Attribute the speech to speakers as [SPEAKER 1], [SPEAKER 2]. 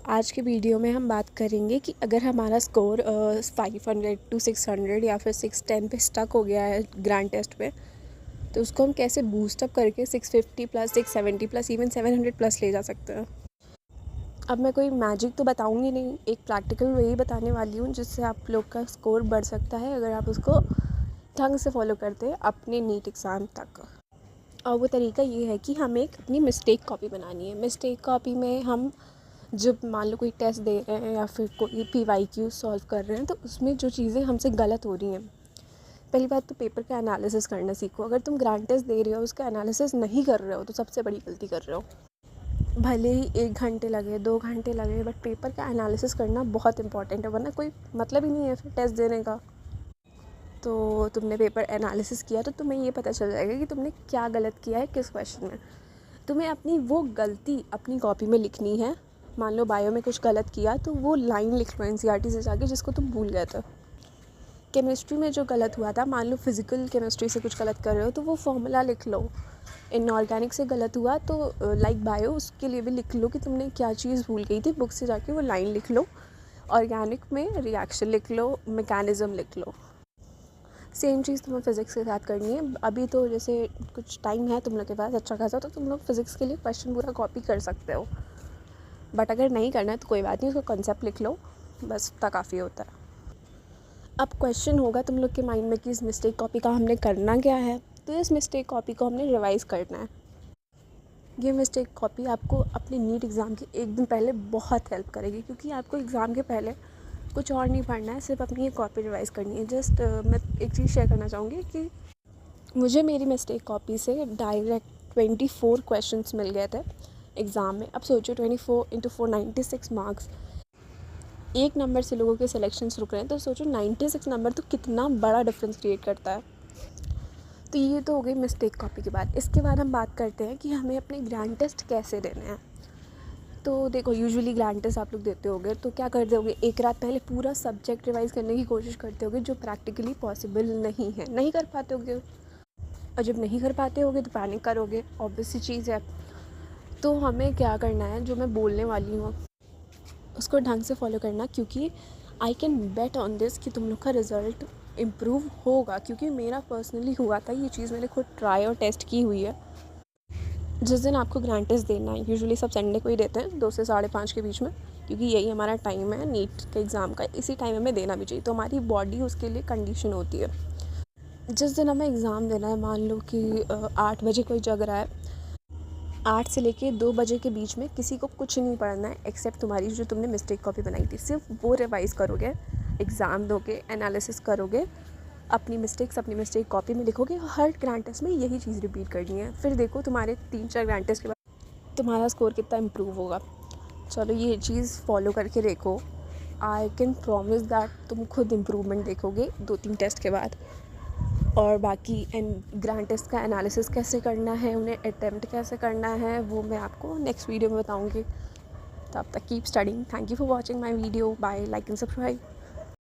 [SPEAKER 1] आज के वीडियो में हम बात करेंगे कि अगर हमारा स्कोर 500 to 600 या फिर 610 पे स्टक हो गया है ग्रैंड टेस्ट पे, तो उसको हम कैसे बूस्टअप करके 650 प्लस 670 प्लस इवन 700 प्लस ले जा सकते हैं। अब मैं कोई मैजिक तो बताऊंगी नहीं, एक प्रैक्टिकल वे ही बताने वाली हूँ जिससे आप लोग का स्कोर बढ़ सकता है अगर आप उसको ढंग से फॉलो करते हैं अपने नीट एग्ज़ाम तक। और वो तरीका ये है कि हमें एक अपनी मिस्टेक कॉपी बनानी है। मिस्टेक कॉपी में हम जब मान लो कोई टेस्ट दे रहे हैं या फिर कोई PYQ सॉल्व कर रहे हैं, तो उसमें जो चीज़ें हमसे गलत हो रही हैं, पहली बात तो पेपर का एनालिसिस करना सीखो। अगर तुम ग्रांड टेस्ट दे रहे हो उसका एनालिसिस नहीं कर रहे हो तो सबसे बड़ी गलती कर रहे हो। भले ही 1 घंटे लगे 2 घंटे लगे, बट पेपर का एनालिसिस करना बहुत इंपॉर्टेंट है, वरना कोई मतलब ही नहीं है फिर टेस्ट देने का। तो तुमने पेपर एनालिसिस किया तो तुम्हें ये पता चल जाएगा कि तुमने क्या गलत किया है किस क्वेश्चन में। तुम्हें अपनी वो गलती अपनी कॉपी में लिखनी है। मान लो बायो में कुछ गलत किया तो वो लाइन लिख लो NCERT से जाके जिसको तुम भूल गए थे। केमिस्ट्री में जो गलत हुआ था, मान लो फिज़िकल केमिस्ट्री से कुछ गलत कर रहे हो तो वो फॉर्मूला लिख लो। इनऑर्गेनिक से गलत हुआ तो लाइक बायो उसके लिए भी लिख लो कि तुमने क्या चीज़ भूल गई थी, बुक से जाके वो लाइन लिख लो। ऑर्गेनिक में रिएक्शन लिख लो, मैकेनिज़्म लिख लो। सेम चीज़ तुम्हें फ़िज़िक्स के साथ करनी है। अभी तो जैसे कुछ टाइम है तुम लोग के पास अच्छा खासा, तो तुम लोग फ़िज़िक्स के लिए क्वेश्चन पूरा कॉपी कर सकते हो। बट अगर नहीं करना है तो कोई बात नहीं, उसका कॉन्सेप्ट लिख लो, बस उतना काफ़ी होता है। अब क्वेश्चन होगा तुम लोग के माइंड में कि इस मिस्टेक कॉपी का हमने करना क्या है, तो इस मिस्टेक कॉपी को हमने रिवाइज़ करना है। ये मिस्टेक कॉपी आपको अपने नीट एग्ज़ाम के एक दिन पहले बहुत हेल्प करेगी, क्योंकि आपको एग्ज़ाम के पहले कुछ और नहीं पढ़ना है, सिर्फ अपनी ये कॉपी रिवाइज़ करनी है। जस्ट मैं एक चीज़ शेयर करना चाहूँगी कि मुझे मेरी मिस्टेक कॉपी से डायरेक्ट 24 क्वेश्चंस मिल गए थे एग्ज़ाम में। अब सोचो 24 × 4 96 मार्क्स, एक नंबर से लोगों के सिलेक्शंस रुक रहे हैं, तो सोचो 96 नंबर तो कितना बड़ा डिफरेंस क्रिएट करता है। तो ये तो हो गई मिस्टेक कॉपी की बात। इसके बाद हम बात करते हैं कि हमें अपने ग्रैंड टेस्ट कैसे देने हैं। तो देखो, यूजुअली ग्रैंड टेस्ट आप लोग देते होगे तो क्या करते होगे, एक रात पहले पूरा सब्जेक्ट रिवाइज़ करने की कोशिश करते होगे, जो प्रैक्टिकली पॉसिबल नहीं है, नहीं कर पाते होगे। और जब नहीं कर पाते होगे तो पैनिक करोगे, ऑब्वियस सी चीज़ है। तो हमें क्या करना है, जो मैं बोलने वाली हूँ उसको ढंग से फॉलो करना, क्योंकि I can bet on this कि तुम लोग का रिज़ल्ट इम्प्रूव होगा, क्योंकि मेरा पर्सनली हुआ था। ये चीज़ मैंने खुद ट्राई और टेस्ट की हुई है। जिस दिन आपको ग्रैंड टेस्ट देना है, यूजुअली सब संडे को ही देते हैं 2 से 5:30 के बीच में, क्योंकि यही हमारा टाइम है नीट के एग्ज़ाम का। इसी टाइम हमें देना भी चाहिए, तो हमारी बॉडी उसके लिए कंडीशन होती है। जिस दिन हमें एग्ज़ाम देना है, मान लो कि 8 बजे कोई जग रहा है, 8 से लेके 2 बजे के बीच में किसी को कुछ नहीं पढ़ना है एक्सेप्ट तुम्हारी जो तुमने मिस्टेक कॉपी बनाई थी। सिर्फ वो रिवाइज़ करोगे, एग्ज़ाम दोगे, एनालिसिस करोगे, अपनी मिस्टेक कॉपी में लिखोगे। हर ग्रैंड टेस्ट में यही चीज़ रिपीट करनी है। फिर देखो तुम्हारे 3-4 ग्रैंड टेस्ट के बाद तुम्हारा स्कोर कितना इम्प्रूव होगा। चलो ये चीज़ फॉलो करके देखो, आई कैन प्रॉमिस दैट तुम खुद इम्प्रूवमेंट देखोगे 2-3 टेस्ट के बाद। और बाकी ग्रैंड टेस्ट का एनालिसिस कैसे करना है, उन्हें अटेम्प्ट कैसे करना है, वो मैं आपको नेक्स्ट वीडियो में बताऊंगी। तब तक keep studying. Thank you for watching my video. Bye, like and subscribe.